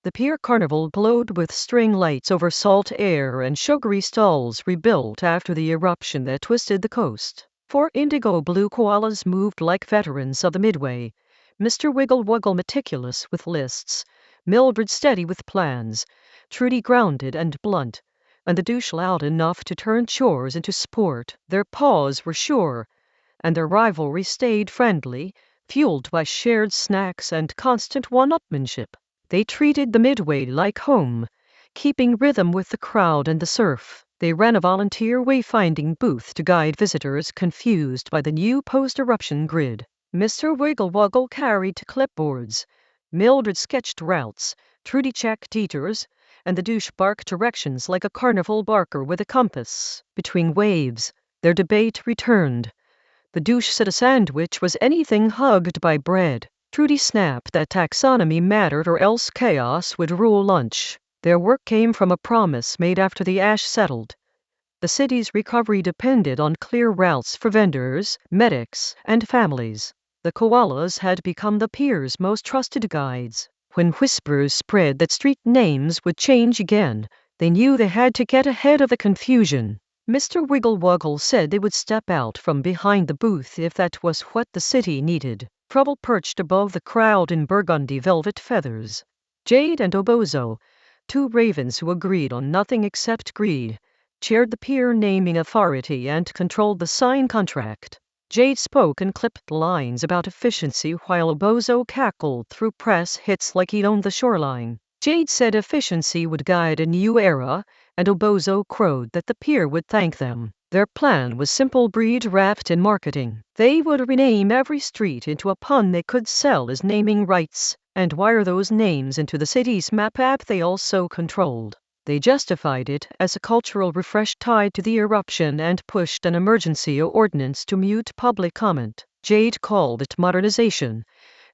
The Pier carnival glowed with string lights over salt air and sugary stalls rebuilt after the eruption that twisted the coast. 4 indigo-blue koalas moved like veterans of the Midway. Mr. Wiggle-Wuggle meticulous with lists, Mildred steady with plans, Trudy grounded and blunt, and the douche loud enough to turn chores into sport. Their paws were sure, and their rivalry stayed friendly, fueled by shared snacks and constant one-upmanship. They treated the Midway like home, keeping rhythm with the crowd and the surf. They ran a volunteer wayfinding booth to guide visitors confused by the new post-eruption grid. Mr. Wiggle-Wuggle carried clipboards. Mildred sketched routes, Trudy checked detours, and the douche barked directions like a carnival barker with a compass. Between waves, their debate returned. The douche said a sandwich was anything hugged by bread. Trudy snapped that taxonomy mattered or else chaos would rule lunch. Their work came from a promise made after the ash settled. The city's recovery depended on clear routes for vendors, medics, and families. The koalas had become the Pier's most trusted guides. When whispers spread that street names would change again, they knew they had to get ahead of the confusion. Mr. Wiggle-Wuggle said they would step out from behind the booth if that was what the city needed. Trouble perched above the crowd in burgundy velvet feathers. Jade and Obozo, 2 ravens who agreed on nothing except greed, chaired the Pier naming authority and controlled the sign contract. Jade spoke in clipped lines about efficiency while Obozo cackled through press hits like he'd owned the shoreline. Jade said efficiency would guide a new era, and Obozo crowed that the Pier would thank them. Their plan was simple breed wrapped in marketing. They would rename every street into a pun they could sell as naming rights, and wire those names into the city's map app they also controlled. They justified it as a cultural refresh tied to the eruption and pushed an emergency ordinance to mute public comment. Jade called it modernization,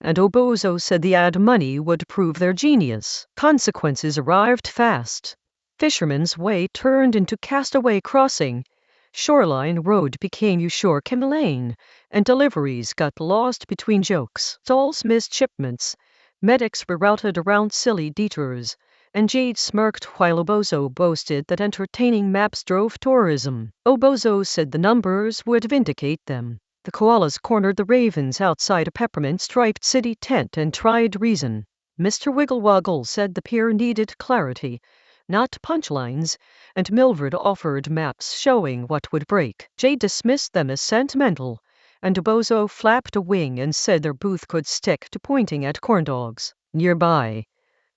and Obozo said the ad money would prove their genius. Consequences arrived fast. Fisherman's Way turned into Castaway Crossing. Shoreline Road became Ushorcombe Lane, and deliveries got lost between jokes. Stalls missed shipments. Medics were routed around silly detours, and Jade smirked while Obozo boasted that entertaining maps drove tourism. Obozo said the numbers would vindicate them. The koalas cornered the ravens outside a peppermint-striped city tent and tried reason. Mr. Wiggle-Wuggle said the Pier needed clarity, not punchlines, and Mildred offered maps showing what would break. Jade dismissed them as sentimental, and Obozo flapped a wing and said their booth could stick to pointing at corndogs. Nearby,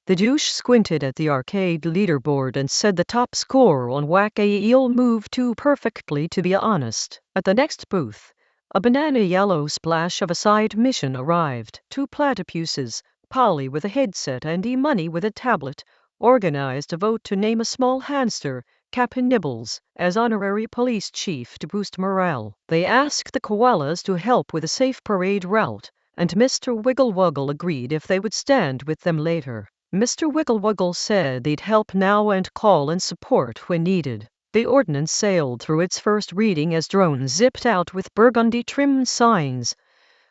the douche squinted at the arcade leaderboard and said the top score on Whack-A-Eel moved too perfectly to be honest. At the next booth, a banana yellow splash of a side mission arrived. 2 platypuses, Polly with a headset and E-Money with a tablet, organized a vote to name a small hamster, Captain Nibbles, as honorary police chief to boost morale. They asked the koalas to help with a safe parade route, and Mr. Wiggle-Wuggle agreed if they would stand with them later. Mr. Wiggle-Wuggle said they'd help now and call in support when needed. The ordinance sailed through its first reading as drones zipped out with burgundy-trimmed signs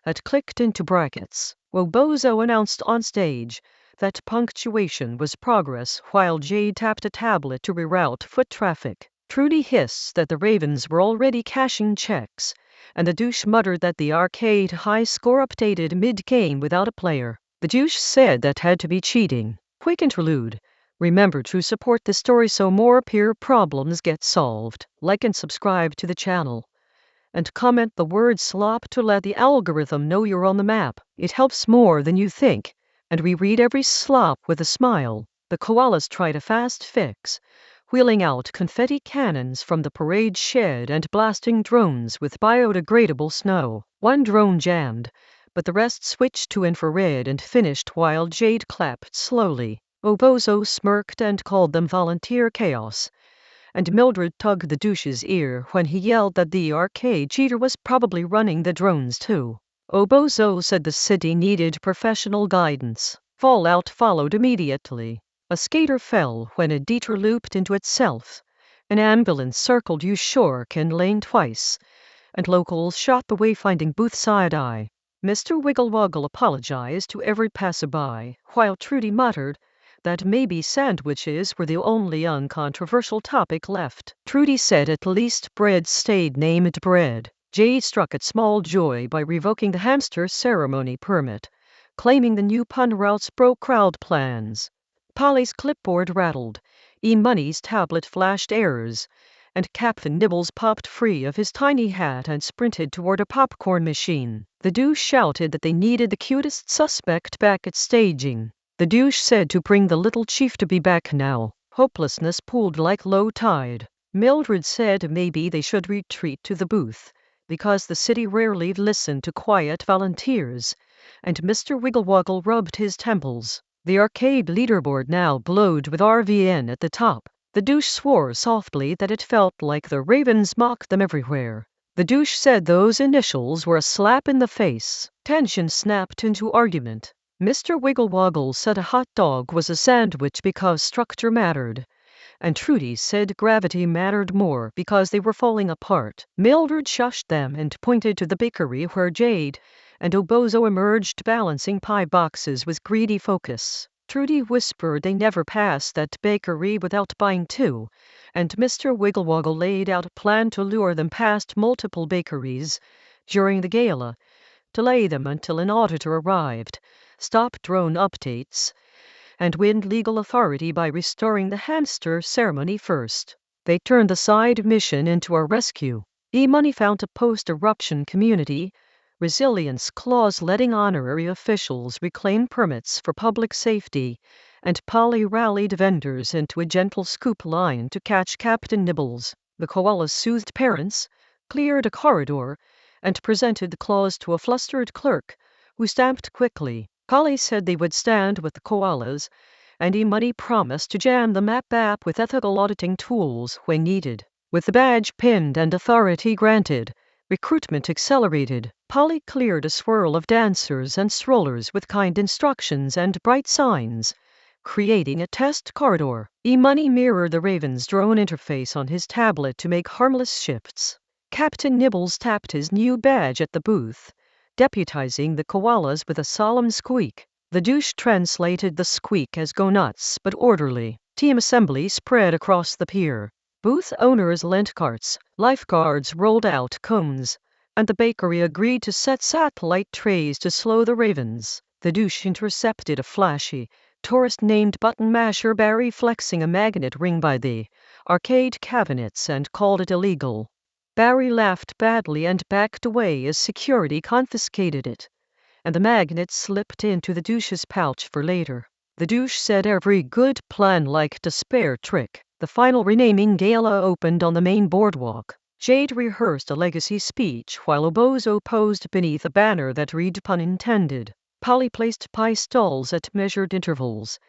that clicked into brackets. Obozo announced on stage that punctuation was progress while Jade tapped a tablet to reroute foot traffic. Trudy hissed that the ravens were already cashing checks, and the douche muttered that the arcade high score updated mid-game without a player. The douche said that had to be cheating. Quick interlude. Remember to support the story so more Pier problems get solved. Like and subscribe to the channel. And comment the word slop to let the algorithm know you're on the map. It helps more than you think. And we read every slop with a smile. The koalas tried a fast fix, wheeling out confetti cannons from the parade shed and blasting drones with biodegradable snow. 1 drone jammed, but the rest switched to infrared and finished while Jade clapped slowly. Obozo smirked and called them volunteer chaos, and Mildred tugged the douche's ear when he yelled that the arcade cheater was probably running the drones too. Obozo said the city needed professional guidance. Fallout followed immediately. A skater fell when a detour looped into itself. An ambulance circled Ushorcombe Lane twice, and locals shot the wayfinding booth side-eye. Mr. Wiggle-Wuggle apologized to every passerby, while Trudy muttered, that maybe sandwiches were the only uncontroversial topic left. Trudy said at least bread stayed named bread. Jade struck at small joy by revoking the hamster ceremony permit, claiming the new pun routes broke crowd plans. Polly's clipboard rattled, E-Money's tablet flashed errors, and Captain Nibbles popped free of his tiny hat and sprinted toward a popcorn machine. The douche shouted that they needed the cutest suspect back at staging. The douche said to bring the little chief to be back now. Hopelessness pooled like low tide. Mildred said maybe they should retreat to the booth, because the city rarely listened to quiet volunteers, and Mr. Wigglewoggle rubbed his temples. The arcade leaderboard now glowed with RVN at the top. The douche swore softly that it felt like the ravens mocked them everywhere. The douche said those initials were a slap in the face. Tension snapped into argument. Mr. Wigglewoggle said a hot dog was a sandwich because structure mattered, and Trudy said gravity mattered more because they were falling apart. Mildred shushed them and pointed to the bakery where Jade and Obozo emerged balancing pie boxes with greedy focus. Trudy whispered they never passed that bakery without buying two, and Mr. Wigglewoggle laid out a plan to lure them past multiple bakeries during the gala, delay them until an auditor arrived, stop drone updates, and win legal authority by restoring the hamster ceremony first. They turned the side mission into a rescue. E-Money found a post-eruption community resilience clause letting honorary officials reclaim permits for public safety, and Polly rallied vendors into a gentle scoop line to catch Captain Nibbles. The koalas soothed parents, cleared a corridor, and presented the clause to a flustered clerk, who stamped quickly. Polly said they would stand with the koalas, and E-Money promised to jam the map app with ethical auditing tools when needed. With the badge pinned and authority granted, recruitment accelerated. Polly cleared a swirl of dancers and strollers with kind instructions and bright signs, creating a test corridor. E-Money mirrored the Raven's drone interface on his tablet to make harmless shifts. Captain Nibbles tapped his new badge at the booth, deputizing the koalas with a solemn squeak. The douche translated the squeak as go nuts but orderly. Team assembly spread across the pier. Booth owners lent carts, lifeguards rolled out cones, and the bakery agreed to set satellite trays to slow the ravens. The douche intercepted a flashy, tourist-named button masher Barry flexing a magnet ring by the arcade cabinets and called it illegal. Barry laughed badly and backed away as security confiscated it, and the magnet slipped into the douche's pouch for later. The douche said every good plan liked a spare trick. The final renaming gala opened on the main boardwalk. Jade rehearsed a legacy speech while Obozo posed beneath a banner that read pun intended. Polly placed pie stalls at measured intervals.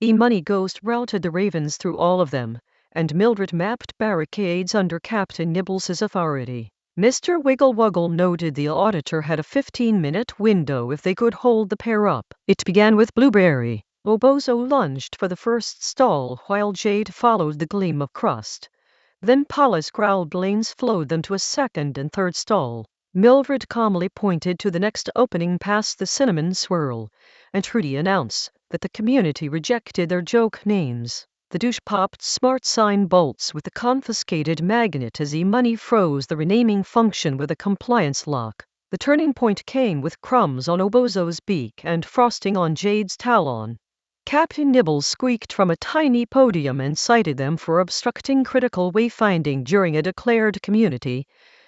E-Money ghost routed the ravens through all of them, and Mildred mapped barricades under Captain Nibbles' authority. Mr. Wigglewoggle noted the auditor had a 15-minute window if they could hold the pair up. It began with blueberry. Obozo lunged for the first stall while Jade followed the gleam of crust. Then Polly's growled lanes flowed them to a second and third stall. Mildred calmly pointed to the next opening past the cinnamon swirl, and Trudy announced that the community rejected their joke names. The douche popped smart sign bolts with the confiscated magnet as E-Money froze the renaming function with a compliance lock. The turning point came with crumbs on Obozo's beak and frosting on Jade's talon. Captain Nibbles squeaked from a tiny podium and cited them for obstructing critical wayfinding during a declared community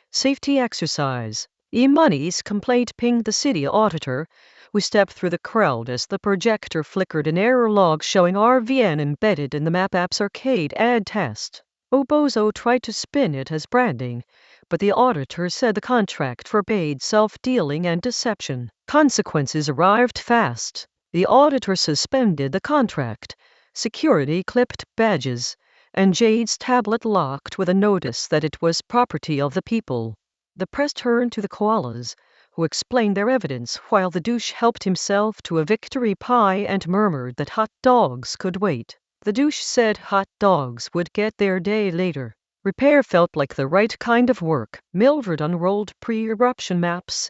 safety exercise. E-Money's complaint pinged the city auditor, who stepped through the crowd as the projector flickered an error log showing RVN embedded in the map app's arcade ad test. Obozo tried to spin it as branding, but the auditor said the contract forbade self-dealing and deception. Consequences arrived fast. The auditor suspended the contract, security clipped badges, and Jade's tablet locked with a notice that it was property of the people. The press turned to the koalas, who explained their evidence while the douche helped himself to a victory pie and murmured that hot dogs could wait. The douche said hot dogs would get their day later. Repair felt like the right kind of work. Mildred unrolled pre-eruption maps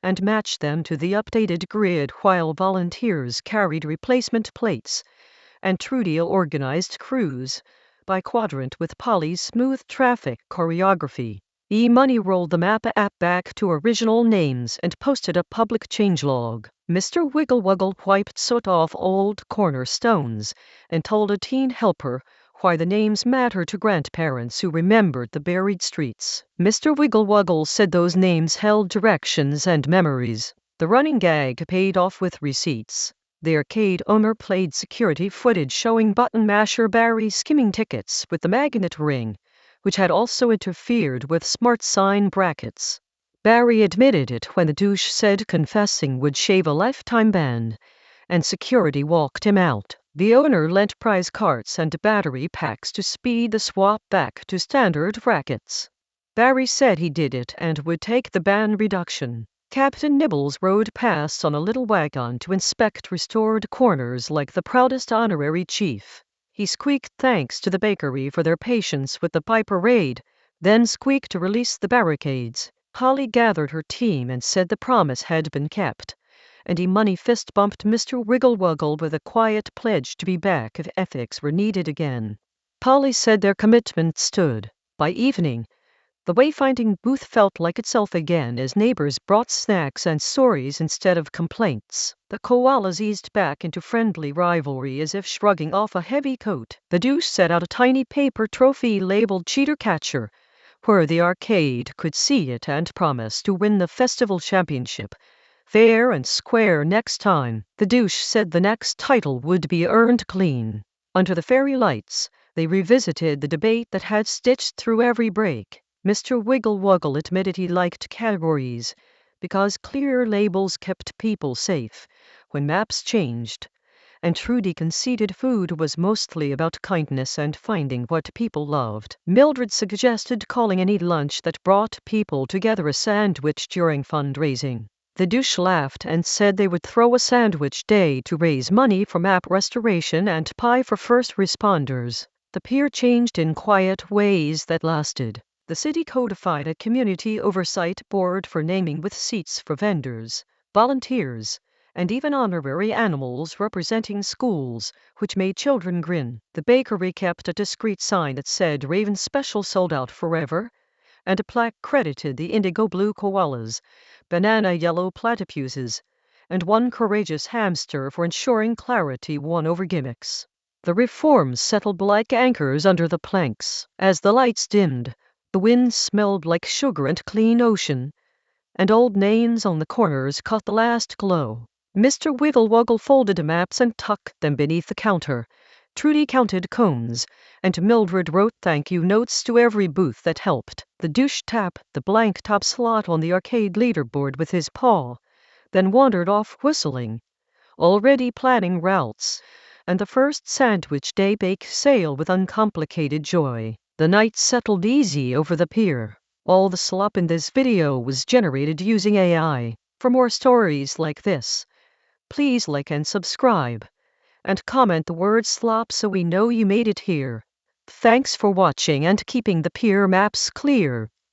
and matched them to the updated grid while volunteers carried replacement plates and Trudy organized crews by quadrant with Polly's smooth traffic choreography. E-Money rolled the map app back to original names and posted a public changelog. Mr. Wiggle-Wuggle wiped soot off old corner stones and told a teen helper why the names matter to grandparents who remembered the buried streets. Mr. Wiggle-Wuggle said those names held directions and memories. The running gag paid off with receipts. The arcade owner played security footage showing button masher Barry skimming tickets with the magnet ring, which had also interfered with smart sign brackets. Barry admitted it when the douche said confessing would shave a lifetime ban, and security walked him out. The owner lent prize carts and battery packs to speed the swap back to standard brackets. Barry said he did it and would take the ban reduction. Captain Nibbles rode past on a little wagon to inspect restored corners like the proudest honorary chief. He squeaked thanks to the bakery for their patience with the pie parade, then squeaked to release the barricades. Polly gathered her team and said the promise had been kept, and E-Money fist bumped Mr. Wiggle-Wuggle with a quiet pledge to be back if ethics were needed again. Polly said their commitment stood. By evening, the wayfinding booth felt like itself again as neighbors brought snacks and stories instead of complaints. The koalas eased back into friendly rivalry as if shrugging off a heavy coat. The douche set out a tiny paper trophy labeled Cheater Catcher, where the arcade could see it and promise to win the festival championship. Fair and square next time. The douche said the next title would be earned clean. Under the fairy lights, they revisited the debate that had stitched through every break. Mr. Wiggle-Wuggle admitted he liked categories because clear labels kept people safe when maps changed, and Trudy conceded food was mostly about kindness and finding what people loved. Mildred suggested calling any lunch that brought people together a sandwich during fundraising. The douche laughed and said they would throw a sandwich day to raise money for map restoration and pie for first responders. The pier changed in quiet ways that lasted. The city codified a community oversight board for naming with seats for vendors, volunteers, and even honorary animals representing schools, which made children grin. The bakery kept a discreet sign that said Raven Special sold out forever, and a plaque credited the indigo-blue koalas, banana-yellow platypuses, and one courageous hamster for ensuring clarity won over gimmicks. The reforms settled like anchors under the planks. As the lights dimmed, the wind smelled like sugar and clean ocean, and old names on the corners caught the last glow. Mr. Wiggle-Wuggle folded the maps and tucked them beneath the counter. Trudy counted cones, and Mildred wrote thank you notes to every booth that helped. The douche tapped the blank top slot on the arcade leaderboard with his paw, then wandered off whistling, already planning routes, and the first sandwich day bake sale with uncomplicated joy. The night settled easy over the pier. All the slop in this video was generated using AI. For more stories like this, please like and subscribe, and comment the word slop so we know you made it here. Thanks for watching and keeping the pier maps clear.